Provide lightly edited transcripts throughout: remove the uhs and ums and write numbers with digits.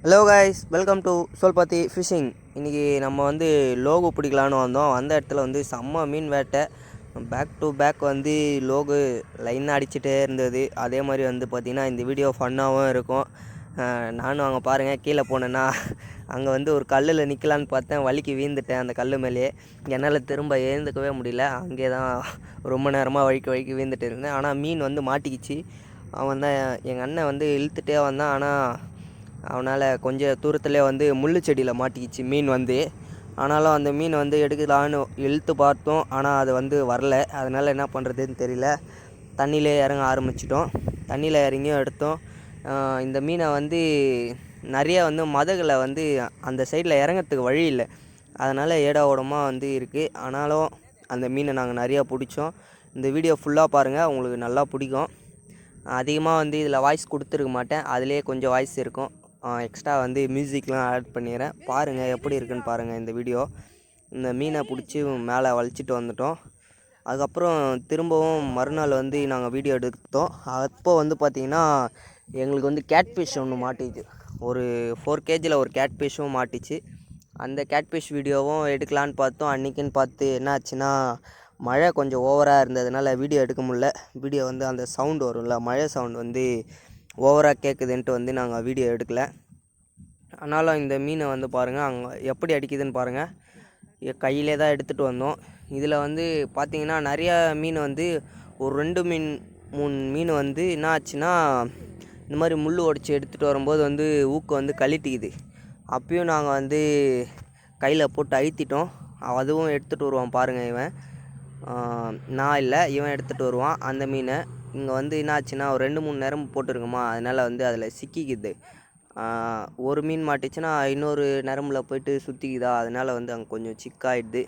Hello guys, welcome to Solpathi fishing. இன்றைக்கி நம்ம வந்து லோகு பிடிக்கலான்னு வந்தோம். வந்த இடத்துல வந்து செம்ம மீன் வேட்டை. பேக் டு பேக் வந்து லோகு லைனாக அடிச்சுட்டே இருந்தது. அதே மாதிரி வந்து பார்த்திங்கன்னா இந்த வீடியோ ஃபன்னாகவும் இருக்கும். நானும் அங்கே பாருங்கள், கீழே போனேன்னா அங்கே வந்து ஒரு கல்லில் நிற்கலான்னு பார்த்தேன், வலிக்கு வீழ்ந்துட்டேன் அந்த கல் மேலேயே. என்னால் திரும்ப எழுந்துக்கவே முடியல. அங்கே தான் ரொம்ப நேரமாக வழிக்கு வீழ்ந்துட்டு இருந்தேன். ஆனால் மீன் வந்து மாட்டிக்கிச்சு. அவன் தான் எங்கள் அண்ணன் வந்து இழுத்துட்டே வந்தான். ஆனால் அவனால் கொஞ்சம் தூரத்துலேயே வந்து முள்ளு செடியில் மாட்டிக்கிச்சு மீன் வந்து. ஆனாலும் அந்த மீன் வந்து எடுக்கலான்னு இழுத்து பார்த்தோம், ஆனால் அது வந்து வரல. அதனால் என்ன பண்ணுறதுன்னு தெரியல, தண்ணியிலே இறங்க ஆரம்பிச்சிட்டோம். தண்ணியில் இறங்கியும் எடுத்தோம். இந்த மீனை வந்து நிறைய வந்து மதகளை வந்து அந்த சைடில் இறங்கிறதுக்கு வழி இல்லை, அதனால் ஏடா ஓடமாக வந்து இருக்குது. ஆனாலும் அந்த மீனை நாங்கள் நிறையா பிடிச்சோம். இந்த வீடியோ ஃபுல்லாக பாருங்கள், உங்களுக்கு நல்லா பிடிக்கும். அதிகமாக வந்து இதில் வாய்ஸ் கொடுத்துருக்க மாட்டேன், அதிலே கொஞ்சம் வாய்ஸ் இருக்கும். எக்ஸ்ட்ரா வந்து மியூசிக்லாம் ஆட் பண்ணிடுறேன். பாருங்கள் எப்படி இருக்குன்னு பாருங்கள் இந்த வீடியோ. இந்த மீனை பிடிச்சி மேலே வலிச்சிட்டு வந்துட்டோம். அதுக்கப்புறம் திரும்பவும் மறுநாள் வந்து நாங்கள் வீடியோ எடுத்தோம். அப்போ வந்து பார்த்திங்கன்னா எங்களுக்கு வந்து கேட்ஃபிஷ் ஒன்று மாட்டிச்சு. ஒரு 4 kg ஒரு கேட்ஃபிஷ்ஷும் மாட்டிச்சு. அந்த கேட்ஃபிஷ் வீடியோவும் எடுக்கலான்னு பார்த்தோம். அன்றைக்கின்னு பார்த்து என்ன ஆச்சுன்னா, மழை கொஞ்சம் ஓவராக இருந்ததுனால வீடியோ எடுக்க முடில. வீடியோ வந்து அந்த சவுண்டு வரும்ல, மழை சவுண்டு வந்து ஓவராக கேட்குதுன்ட்டு வந்து நாங்கள் வீடியோ எடுக்கலை. ஆனாலும் இந்த மீனை வந்து பாருங்கள், அங்கே எப்படி அடிக்குதுன்னு பாருங்கள். கையிலே தான் எடுத்துகிட்டு வந்தோம். இதில் வந்து பார்த்திங்கன்னா நிறையா மீன் வந்து ஒரு 2 மீன் 3 மீன் வந்து என்ன ஆச்சுன்னா, இந்த மாதிரி முள் உடச்சி எடுத்துகிட்டு வரும்போது வந்து ஊக்கு வந்து கழட்டிக்குது. அப்பயும் நாங்கள் வந்து கையில் போட்டு அழுத்திட்டோம். அதுவும் எடுத்துகிட்டு வருவான் பாருங்கள் இவன். நான் இல்லை, இவன் எடுத்துகிட்டு வருவான் அந்த மீனை. இங்கே வந்து என்ன ஆச்சுன்னா, ஒரு 2-3 நேரம் போட்டுருக்குமா, அதனால் வந்து அதில் சிக்கிக்குது. ஒரு மீன் மாட்டிச்சுன்னா இன்னொரு நரம்பில் போய்ட்டு சுற்றிக்குதா, அதனால் வந்து அங்கே கொஞ்சம் சிக்காயிடுது.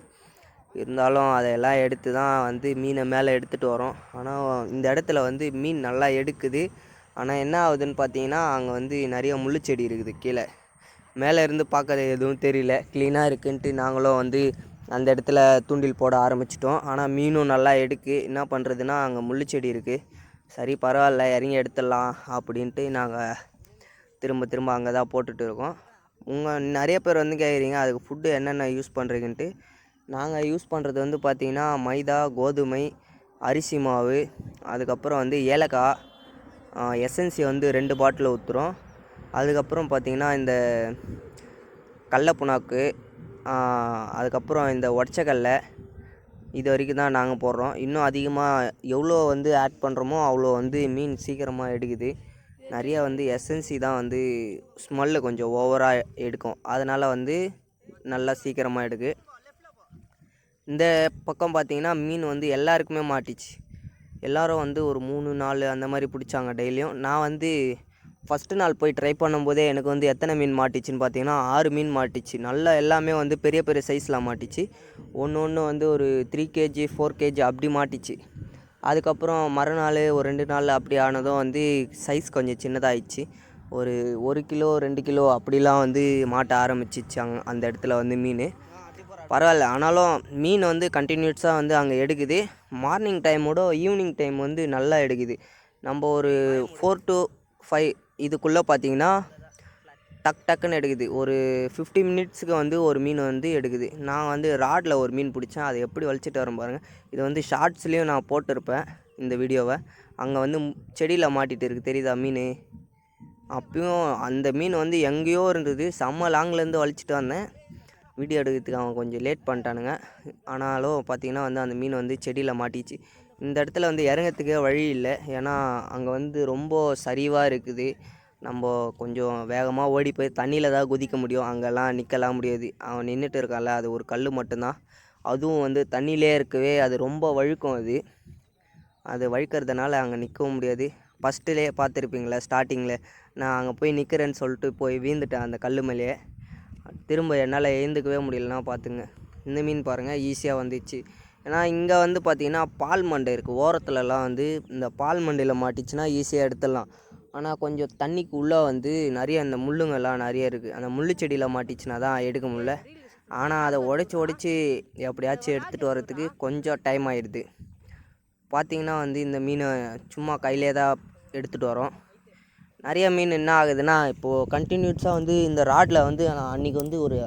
இருந்தாலும் அதையெல்லாம் எடுத்து தான் வந்து மீனை மேலே எடுத்துகிட்டு வரோம். ஆனால் இந்த இடத்துல வந்து மீன் நல்லா எடுக்குது. ஆனால் என்ன ஆகுதுன்னு பார்த்தீங்கன்னா, அங்கே வந்து நிறைய முள்ளுச்செடி இருக்குது கீழே. மேலே இருந்து பார்க்க எதுவும் தெரியல, க்ளீனாக இருக்குன்ட்டு நாங்களும் வந்து அந்த இடத்துல தூண்டில் போட ஆரம்பிச்சிட்டோம். ஆனால் மீனும் நல்லா எடுக்கு. என்ன பண்ணுறதுன்னா, அங்கே முள்ளுச்செடி இருக்குது. சரி பரவாயில்ல, இறங்கி எடுத்துடலாம் அப்படின்ட்டு நாங்கள் திரும்ப அங்கே தான் போட்டுட்டு இருக்கோம். நிறைய பேர் வந்து கேட்குறீங்க, அதுக்கு ஃபுட்டு என்னென்ன யூஸ் பண்ணுறீங்கன்ட்டு. நாங்கள் யூஸ் பண்ணுறது வந்து பார்த்திங்கன்னா, மைதா, கோதுமை, அரிசி மாவு, அதுக்கப்புறம் வந்து ஏலக்காய், எசன்சி வந்து 2 பாட்டில் ஊற்றுறோம். அதுக்கப்புறம் பார்த்திங்கன்னா இந்த கடல புண்ணாக்கு, அதுக்கப்புறம் இந்த உடச்சக்கடலை, இது வரைக்கும் தான் நாங்கள் போடுறோம். இன்னும் அதிகமாக எவ்வளோ வந்து ஆட் பண்ணுறோமோ அவ்வளோ வந்து மீன் சீக்கிரமாக எடுக்குது. நிறையா வந்து எசன்சி தான் வந்து ஸ்மெல்லு கொஞ்சம் ஓவராக எடுக்கும், அதனால் வந்து நல்லா சீக்கிரமாக எடுக்கு. இந்த பக்கம் பார்த்திங்கன்னா மீன் வந்து எல்லாருக்குமே மாட்டிச்சு. எல்லோரும் வந்து ஒரு 3-4 அந்த மாதிரி பிடிச்சாங்க டெய்லியும். நான் வந்து ஃபஸ்ட்டு நாள் போய் ட்ரை பண்ணும்போதே எனக்கு வந்து எத்தனை மீன் மாட்டிச்சுன்னு பார்த்தீங்கன்னா 6 மீன் மாட்டிச்சு. நல்லா எல்லாமே வந்து பெரிய பெரிய சைஸில் மாட்டிச்சு. ஒன்று வந்து ஒரு 3 kg 4 kg அப்படி மாட்டிச்சு. அதுக்கப்புறம் மறுநாள் ஒரு 2 நாள் அப்படி ஆனதும் வந்து சைஸ் கொஞ்சம் சின்னதாகிடுச்சு. ஒரு 1 கிலோ 2 கிலோ அப்படிலாம் வந்து மாட்ட ஆரம்பிச்சிச்சு அந்த இடத்துல வந்து மீன். பரவாயில்ல, ஆனாலும் மீன் வந்து கண்டினியூஸாக வந்து அங்கே எடுக்குது. மார்னிங் டைமோட ஈவினிங் டைம் வந்து நல்லா எடுக்குது. நம்ம ஒரு 4 to 5 இதுக்குள்ளே பார்த்திங்கன்னா டக்குன்னு எடுக்குது. ஒரு 50 மினிட்ஸுக்கு வந்து ஒரு மீன் வந்து எடுக்குது. நான் வந்து ராடில் ஒரு மீன் பிடிச்சேன், அதை எப்படி வலிச்சிட்டு வரேன் பாருங்கள். இது வந்து ஷார்ட்ஸ்லேயும் நான் போட்டிருப்பேன் இந்த வீடியோவை. அங்கே வந்து செடியில் மாட்டிகிட்டு இருக்குது, தெரியுதா மீன். அப்பயும் அந்த மீன் வந்து எங்கேயோ இருந்தது. செம்ம லாங்லேருந்து வலிச்சிட்டு வந்தேன். வீடியோ எடுக்கிறதுக்கு அவன் கொஞ்சம் லேட் பண்ணிட்டானுங்க. ஆனாலும் பார்த்திங்கன்னா வந்து அந்த மீன் வந்து செடியில் மாட்டிச்சு. இந்த இடத்துல வந்து இறங்கிறதுக்கே வழி இல்லை, ஏன்னா அங்கே வந்து ரொம்ப சரிவாக இருக்குது. நம்ம கொஞ்சம் வேகமாக ஓடி போய் தண்ணியில் தான் குதிக்க முடியும், அங்கெல்லாம் நிற்கலாம் முடியாது. அவன் நின்றுட்டு இருக்கான்ல, அது ஒரு கல் மட்டும்தான். அதுவும் வந்து தண்ணியிலே இருக்கவே அது ரொம்ப வழுக்கும். அது வழுக்கிறதுனால அங்கே நிற்கவும் முடியாது. ஃபஸ்ட்டுலேயே பார்த்துருப்பீங்களா, ஸ்டார்டிங்கில் நான் அங்கே போய் நிற்கிறேன்னு சொல்லிட்டு போய் வீழ்ந்துட்டேன் அந்த கல் மேலேயே. திரும்ப என்னால் எழுந்துக்கவே முடியலன்னா பார்த்துங்க. இந்த மீன் பாருங்கள், ஈஸியாக வந்துச்சு. ஏன்னா இங்கே வந்து பார்த்திங்கன்னா பால் மண்டை இருக்குது ஓரத்துலலாம். வந்து இந்த பால் மண்டையில் மாட்டிச்சுன்னா ஈஸியாக எடுத்துடலாம். ஆனால் கொஞ்சம் தண்ணிக்கு உள்ளே வந்து நிறைய இந்த முள்ளுங்கள்லாம் நிறைய இருக்குது. அந்த முள்ளு செடியில் மாட்டிச்சுன்னா தான் எடுக்க முடியல. ஆனால் அதை உடச்சி எப்படியாச்சும் எடுத்துகிட்டு வரத்துக்கு கொஞ்சம் டைம் ஆகிடுது. பார்த்திங்கன்னா வந்து இந்த மீனை சும்மா கையிலே தான் எடுத்துகிட்டு வரோம். நிறைய மீன் என்ன ஆகுதுன்னா, இப்போது கண்டினியூஸாக வந்து இந்த ராடில் வந்து நான் அன்றைக்கி வந்து ஒரு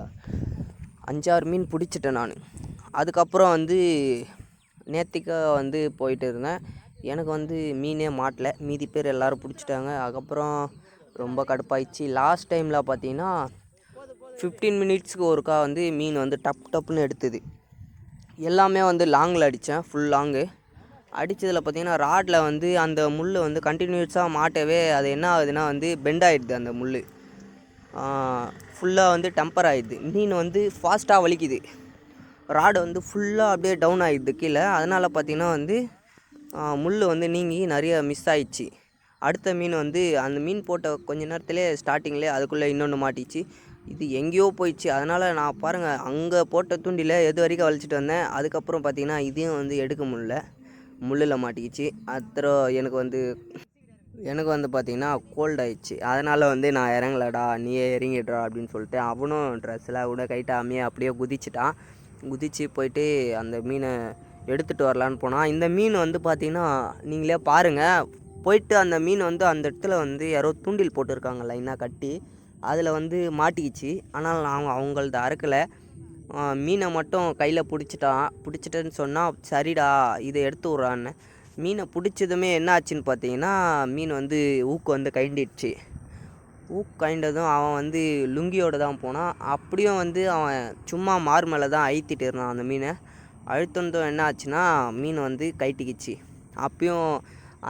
5-6 மீன் பிடிச்சிட்டேன் நான். அதுக்கப்புறம் வந்து நேத்திக்கு வந்து போயிட்டு இருந்தேன். எனக்கு வந்து மீனே மாட்டல. மீதி பேர் எல்லோரும் பிடிச்சிட்டாங்க. அதுக்கப்புறம் ரொம்ப கடுப்பாயிடுச்சு. லாஸ்ட் டைமில் பார்த்தீங்கன்னா 15 மினிட்ஸ்க்கு ஒருக்கா வந்து மீன் வந்து டப்புன்னு எடுத்தது. எல்லாமே வந்து லாங்கில் அடித்தேன், ஃபுல் லாங்கு. அடித்ததில் பார்த்தீங்கன்னா ராடில் வந்து அந்த முள் வந்து கண்டினியூஸாக மாட்டவே அது என்ன ஆகுதுன்னா வந்து பெண்ட் ஆகிடுது. அந்த முள் ஃபுல்லாக வந்து டெம்பர் ஆகிடுது. மீன் வந்து ஃபாஸ்ட்டாக வலிக்குது. ராடு வந்து ஃபுல்லாக அப்படியே டவுன் ஆகிடுது கீழே. அதனால் பார்த்திங்கன்னா வந்து முள் வந்து நீங்கி நிறைய மிஸ் ஆகிடுச்சு. அடுத்த மீன் வந்து அந்த மீன் போட்ட கொஞ்ச நேரத்துலேயே ஸ்டார்டிங்லேயே அதுக்குள்ளே இன்னொன்று மாட்டிச்சு. இது எங்கேயோ போயிடுச்சு. அதனால் நான் பாருங்கள், அங்கே போட்ட தூண்டில் எது வரைக்கும் வலிச்சிட்டு வந்தேன். அதுக்கப்புறம் பார்த்திங்கன்னா இதையும் வந்து எடுக்க முடில, முள்ளில் மாட்டிக்கிச்சு. அப்புறம் எனக்கு வந்து பார்த்திங்கன்னா கோல்ட் ஆகிடுச்சு. அதனால் வந்து நான் இறங்கலடா, நீயே இறங்கிடுறா அப்படின்னு சொல்லிட்டு அவனும் ட்ரெஸ்ஸெலாம் கூட கைட்டாமையே அப்படியே குதிச்சிட்டான். குதித்து போயிட்டு அந்த மீனை எடுத்துகிட்டு வரலான்னு போனால், இந்த மீன் வந்து பார்த்திங்கன்னா நீங்களே பாருங்கள், போயிட்டு அந்த மீன் வந்து அந்த இடத்துல வந்து யாரோ தூண்டில் போட்டிருக்காங்க லைனாக கட்டி, அதில் வந்து மாட்டிக்கிச்சு. ஆனால் நான் அவங்களது அறுக்கலை. மீனை மட்டும் கையில் பிடிச்சிட்டேன்னு சொன்னால், சரிடா இதை எடுத்து விட்றான்னு. மீனை பிடிச்சதுமே என்ன ஆச்சுன்னு பார்த்தீங்கன்னா, மீன் வந்து ஊக்கு வந்து கழண்டிடுச்சு. கழண்டதும் அவன் வந்து லுங்கியோடு தான் போனான். அப்படியும் வந்து அவன் சும்மா மேலே தான் அழுத்திட்டு இருந்தான் அந்த மீனை. அழுத்தந்ததும் என்ன ஆச்சுன்னா, மீன் வந்து கழட்டிக்கிச்சு. அப்பயும்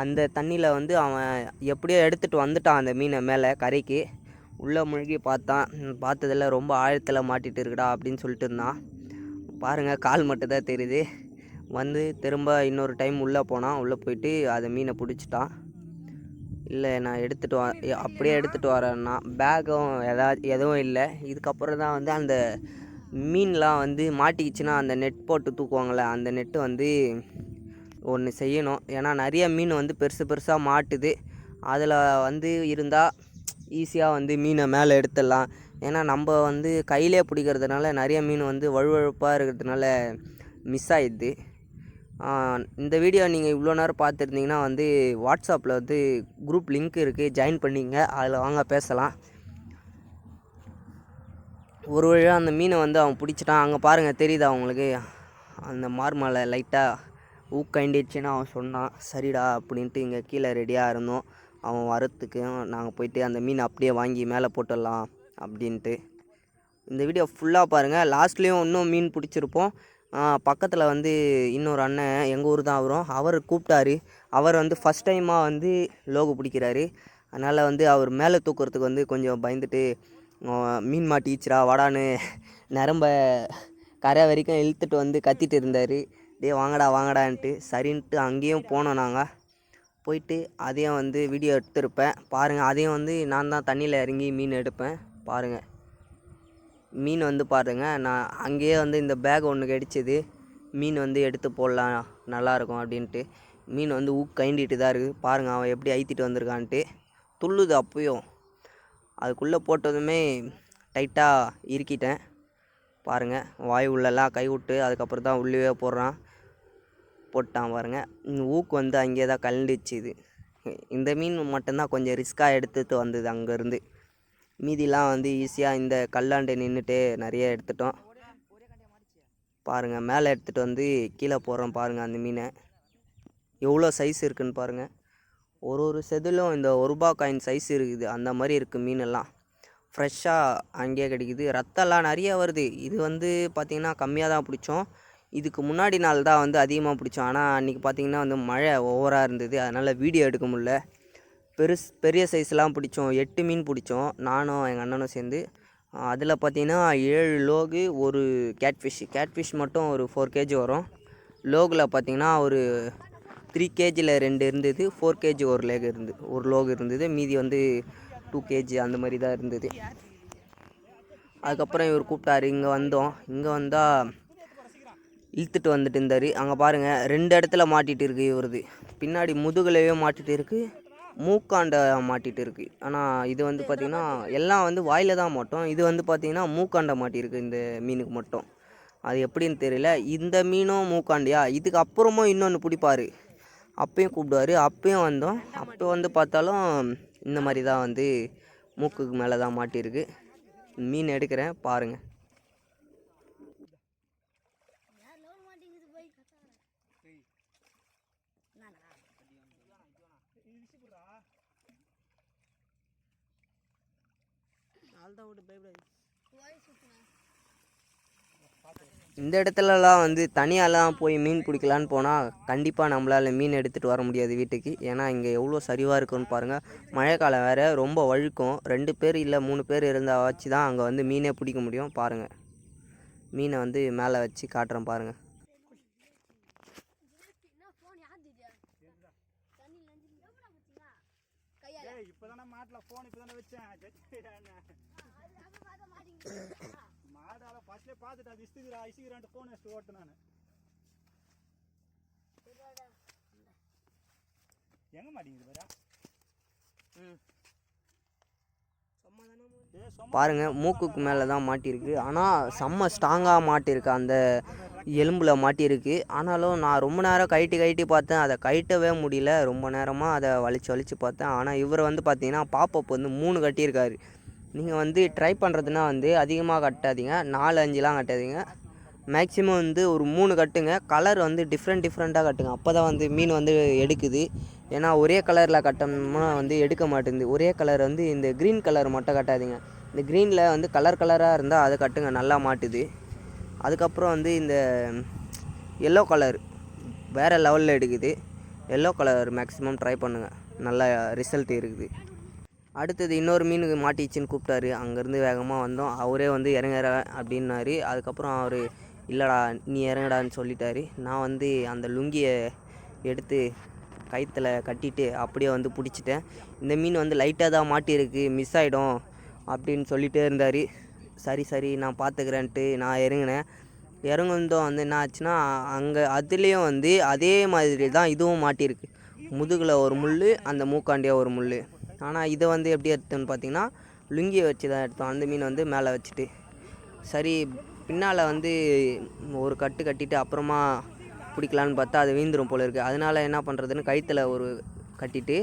அந்த தண்ணியில் வந்து அவன் எப்படியோ எடுத்துகிட்டு வந்துட்டான் அந்த மீனை மேலே கரைக்கு. உள்ளே முழுகி பார்த்ததில் ரொம்ப ஆழத்தில் மாட்டிகிட்டு இருக்குடா அப்படின்னு சொல்லிட்டு இருந்தான். பாருங்கள், கால் மட்டும் தான் தெரியுது. வந்து திரும்ப இன்னொரு டைம் உள்ளே போனான். உள்ளே போயிட்டு அதை மீனை பிடிச்சிட்டான். இல்லை, நான் அப்படியே எடுத்துகிட்டு வரேன்னா பேக்கும் எதுவும் இல்லை. இதுக்கப்புறம் தான் வந்து அந்த மீன்லாம் வந்து மாட்டிக்கிச்சுன்னா அந்த நெட் போட்டு தூக்குவாங்கள்ல, அந்த நெட்டு வந்து ஒன்று செய்யணும். ஏன்னா நிறைய மீன் வந்து பெருசாக மாட்டுது. அதில் வந்து இருந்தால் ஈஸியாக வந்து மீனை மேலே எடுத்துடலாம். ஏன்னா நம்ம வந்து கையிலே பிடிக்கிறதுனால நிறைய மீன் வந்து வழுவழுப்பாக இருக்கிறதுனால மிஸ் ஆகிடுது. இந்த வீடியோ நீங்கள் இவ்வளோ நேரம் பார்த்துருந்தீங்கன்னா வந்து வாட்ஸ்அப்பில் வந்து குரூப் லிங்க் இருக்குது, ஜாயின் பண்ணிங்க. அதில் வாங்க பேசலாம். ஒரு வழியாக அந்த மீனை வந்து அவன் பிடிச்சிட்டான். அங்கே பாருங்கள், தெரியுதா அவங்களுக்கு? அந்த மேலே லைட்டாக ஊக்கண்டிடுச்சுன்னு அவன் சொன்னான். சரிடா அப்படின்ட்டு இங்கே கீழே ரெடியாக இருந்தோம். அவன் வரத்துக்கு நாங்கள் போயிட்டு அந்த மீனை அப்படியே வாங்கி மேலே போட்டுடலாம் அப்படின்ட்டு. இந்த வீடியோ ஃபுல்லாக பாருங்கள். லாஸ்ட்லேயும் இன்னும் மீன் பிடிச்சிருப்போம். பக்கத்தில் வந்து இன்னொரு அண்ணன், எங்கள் ஊர் தான் அவரும், அவர் கூப்பிட்டாரு. அவர் வந்து ஃபஸ்ட் டைமாக வந்து லோகு பிடிக்கிறாரு. அதனால் வந்து அவர் மேலே தூக்குறதுக்கு வந்து கொஞ்சம் பயந்துட்டு, மீன் மாட்டிச்சிரா வாடான்னு நரம்ப கரை வரைக்கும் இழுத்துட்டு வந்து கத்திட்டு இருந்தார். வாங்கடான்ட்டு. சரின்ட்டு அங்கேயும் போனோம். நாங்கள் போயிட்டு அதையும் வந்து வீடியோ எடுத்திருப்பேன் பாருங்கள். அதையும் வந்து நான் தான் தண்ணியில் இறங்கி மீன் எடுப்பேன் பாருங்கள். மீன் வந்து பாருங்கள், நான் அங்கேயே வந்து இந்த பேக் ஒன்று கிடச்சிது. மீன் வந்து எடுத்து போடலாம், நல்லாயிருக்கும் அப்படின்ட்டு. மீன் வந்து கைண்டிட்டு தான் இருக்குது பாருங்கள். அவன் எப்படி அழுத்திட்டு வந்திருக்கான்ட்டு துள்ளுது. அப்பயும் அதுக்குள்ளே போட்டதுமே டைட்டாக இறுக்கிட்டேன் பாருங்கள். வாய் உள்ளெல்லாம் கை விட்டு அதுக்கப்புறம் தான் உள்ளே போட்டான் பாருங்கள். ஊக்கு வந்து அங்கேயே தான் கலண்டுச்சு. இந்த மீன் மட்டும்தான் கொஞ்சம் ரிஸ்க்காக எடுத்துகிட்டு வந்தது அங்கேருந்து. மீதிலாம் வந்து ஈஸியாக இந்த கல்லாண்டை நின்றுட்டு நிறைய எடுத்துட்டோம் பாருங்கள். மேலே எடுத்துகிட்டு வந்து கீழே போடுறோம் பாருங்கள். அந்த மீனை எவ்வளோ சைஸ் இருக்குதுன்னு பாருங்கள். ஒரு செதிலும் இந்த 1 ரூபா காயின் சைஸ் இருக்குது. அந்த மாதிரி இருக்குது மீனெல்லாம். ஃப்ரெஷ்ஷாக அங்கேயே கிடைக்குது. ரத்தம்லாம் நிறைய வருது. இது வந்து பார்த்திங்கன்னா கம்மியாக தான் பிடிச்சோம். இதுக்கு முன்னாடி நாள் தான் வந்து அதிகமாக பிடிச்சோம். ஆனால் அன்றைக்கி பார்த்திங்கன்னா வந்து மழை ஓவராக இருந்தது. அதனால் வீடியோ எடுக்க முடில. பெரிய சைஸ்லாம் பிடிச்சோம். 8 மீன் பிடிச்சோம், நானும் எங்கள் அண்ணனும் சேர்ந்து. அதில் பார்த்திங்கன்னா 7 லோகு, ஒரு கேட்ஃபிஷ் மட்டும் ஒரு 4 kg வரும். லோகில் பார்த்திங்கன்னா ஒரு 3 kgயில் 2 இருந்தது, 4 kg ஒரு லோகு இருந்தது. மீதி வந்து 2 kg அந்த மாதிரி தான் இருந்தது. அதுக்கப்புறம் இவர் கூப்பிட்டாரு. இங்கே வந்தோம். இங்கே வந்தால் இழுத்துட்டு வந்துட்டு இருந்தார். அங்கே பாருங்கள், 2 இடத்துல மாட்டிகிட்டு இருக்குது. இவருது பின்னாடி முதுகுலையே மாட்டிகிட்டு இருக்குது, மூக்காண்டை மாட்டிகிட்டு இருக்குது. ஆனால் இது வந்து பார்த்திங்கன்னா எல்லாம் வந்து வாயில் தான் மாட்டோம். இது வந்து பார்த்திங்கன்னா மூக்காண்டை மாட்டியிருக்கு இந்த மீனுக்கு மட்டும். அது எப்படின்னு தெரியல. இந்த மீனும் மூக்காண்டியா, இதுக்கு அப்புறமும் இன்னொன்று பிடிப்பார். அப்பயும் கூப்பிடுவார். அப்பயும் வந்தோம். அப்போ வந்து பார்த்தாலும் இந்த மாதிரி தான் வந்து மூக்குக்கு மேலே தான் மாட்டியிருக்கு. மீன் எடுக்கிறேன் பாருங்கள். இந்த இடத்துலலாம் வந்து தனியாலாம் போய் மீன் பிடிக்கலான்னு போனால் கண்டிப்பாக நம்மளால் மீன் எடுத்துகிட்டு வர முடியாது வீட்டுக்கு. ஏன்னா இங்கே எவ்வளோ சரிவாக இருக்குன்னு பாருங்கள். மழைக்காலம் வேறு, ரொம்ப வழுக்கும். 2 பேர் இல்லை 3 பேர் இருந்தால் வச்சு தான் அங்கே வந்து மீனே பிடிக்க முடியும். பாருங்கள், மீனை வந்து மேலே வச்சு காட்டுறேன் பாருங்கள். பாருங்க, மூக்குக்கு மேலே தான் மாட்டியிருக்கு. ஆனால் செம்ம ஸ்ட்ராங்காக மாட்டியிருக்கு, அந்த எலும்பில் மாட்டியிருக்கு. ஆனாலும் நான் ரொம்ப நேரம் கழட்டி பார்த்தேன், அதை கழட்டவே முடியல. ரொம்ப நேரமாக அதை வலிச்சு பார்த்தேன். ஆனால் இவர் வந்து பார்த்தீங்கன்னா பாப்பப் வந்து 3 கட்டியிருக்காரு. நீங்கள் வந்து ட்ரை பண்ணுறதுனா வந்து அதிகமாக கட்டாதீங்க, 4-5லாம் கட்டாதீங்க. மேக்ஸிமம் வந்து ஒரு 3 கட்டுங்க. கலர் வந்து டிஃப்ரெண்ட்டாக கட்டுங்க. அப்போ தான் வந்து மீன் வந்து எடுக்குது. ஏன்னா ஒரே கலரில் கட்டணும்னா வந்து எடுக்க மாட்டேங்குது. ஒரே கலர் வந்து இந்த க்ரீன் கலர் மட்டும் கட்டாதீங்க. இந்த க்ரீனில் வந்து கலராக இருந்தால் அதை கட்டுங்க, நல்லா மாட்டுது. அதுக்கப்புறம் வந்து இந்த எல்லோ கலர் வேறு லெவலில் எடுக்குது. எல்லோ கலர் மேக்ஸிமம் ட்ரை பண்ணுங்கள், நல்லா ரிசல்ட் இருக்குது. அடுத்தது இன்னொரு மீனுக்கு மாட்டிச்சின்னு கூப்பிட்டாரு. அங்கேருந்து வேகமாக வந்தோம். அவரே வந்து இறங்குற அப்படின்னாரு. அதுக்கப்புறம் அவர் இல்லைடா நீ இறங்கடான்னு சொல்லிட்டாரு. நான் வந்து அந்த லுங்கியை எடுத்து கயிற்றுல கட்டிட்டு அப்படியே வந்து பிடிச்சிட்டேன். இந்த மீன் வந்து லைட்டாக தான் மாட்டியிருக்கு, மிஸ் ஆகிடும் அப்படின்னு சொல்லிகிட்டே இருந்தார். சரி நான் பார்த்துக்கிறேன்ட்டு நான் இறங்கினேன். இறங்குந்தோம் வந்து என்ன ஆச்சுன்னா, அங்கே அதுலேயும் வந்து அதே மாதிரி தான் இதுவும் மாட்டியிருக்கு. முதுகில் ஒரு முள், அந்த மூக்காண்டியாக ஒரு முள். ஆனால் இதை வந்து எப்படி எடுத்தோன்னு பார்த்தீங்கன்னா, லுங்கியை வச்சு தான் எடுத்தோம். அந்த மீன் வந்து மேலே வச்சுட்டு சரி பின்னால் வந்து ஒரு கட்டு கட்டிட்டு அப்புறமா பிடிக்கலான்னு பார்த்தா அது வீழ்ந்துடும் போல இருக்குது. அதனால் என்ன பண்ணுறதுன்னு கயிற்றுல ஒரு கட்டிட்டு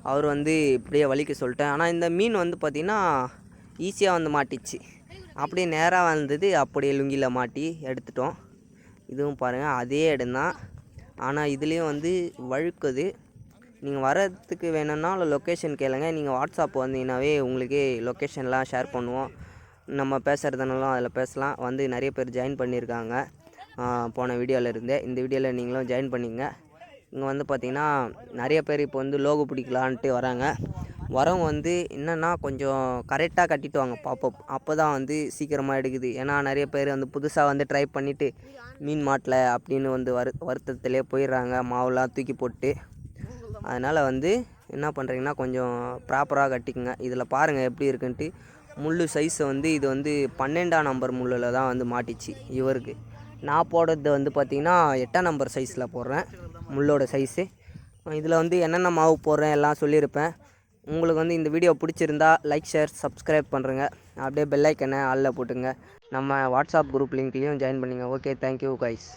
அவர் வந்து இப்படியே வலிக்க சொல்லிட்டேன். ஆனால் இந்த மீன் வந்து பார்த்திங்கன்னா ஈஸியாக வந்து மாட்டிச்சு. அப்படியே நேராக வந்தது, அப்படியே லுங்கியில் மாட்டி எடுத்துட்டோம். இதுவும் பாருங்கள் அதே இடம் தான். ஆனால் இதுலேயும் வந்து வழுக்குது. நீங்கள் வரதுக்கு வேணும்னா லொக்கேஷன் கேளுங்க. நீங்கள் வாட்ஸ்அப் வந்தீங்கன்னாவே உங்களுக்கே லொக்கேஷன்லாம் ஷேர் பண்ணுவோம். நம்ம பேசுகிறதுனாலும் அதில் பேசலாம். வந்து நிறைய பேர் ஜாயின் பண்ணியிருக்காங்க போன வீடியோவில் இருந்தே. இந்த வீடியோவில் நீங்களும் ஜாயின் பண்ணிங்க. இங்கே வந்து பார்த்திங்கன்னா நிறைய பேர் இப்போ வந்து லோகோ பிடிக்கலான்ட்டு வராங்க. வரவங்க வந்து என்னென்னா கொஞ்சம் கரெக்டாக கட்டிட்டு வாங்க பாப்பப். அப்போ தான் வந்து சீக்கிரமாக எடுக்குது. ஏன்னா நிறைய பேர் வந்து புதுசாக வந்து ட்ரை பண்ணிவிட்டு மீன் மாட்டல அப்படின்னு வந்து வருத்தத்திலே போயிடுறாங்க, மாவுலாம் தூக்கி போட்டு. அதனால் வந்து என்ன பண்ணுறீங்கன்னா கொஞ்சம் ப்ராப்பராக கட்டிக்குங்க. இதில் பாருங்கள் எப்படி இருக்குன்ட்டு. முள் சைஸை வந்து இது வந்து 12ஆம் நம்பர் முள்ளில் தான் வந்து மாட்டிச்சு இவருக்கு. நான் போடுறது வந்து பார்த்திங்கன்னா 8ஆம் நம்பர் சைஸில் போடுறேன் முள்ளோட சைஸு. இதில் வந்து என்னென்ன மாவு போடுறேன் எல்லாம் சொல்லியிருப்பேன். உங்களுக்கு வந்து இந்த வீடியோ பிடிச்சிருந்தா லைக், ஷேர், சப்ஸ்கிரைப் பண்ணுறேங்க. அப்படியே பெல் ஐக்கனை ஆல்ல போட்டுங்க. நம்ம வாட்ஸ்அப் குரூப் லிங்க்லேயும் ஜாயின் பண்ணிங்க. Okay, thank you guys.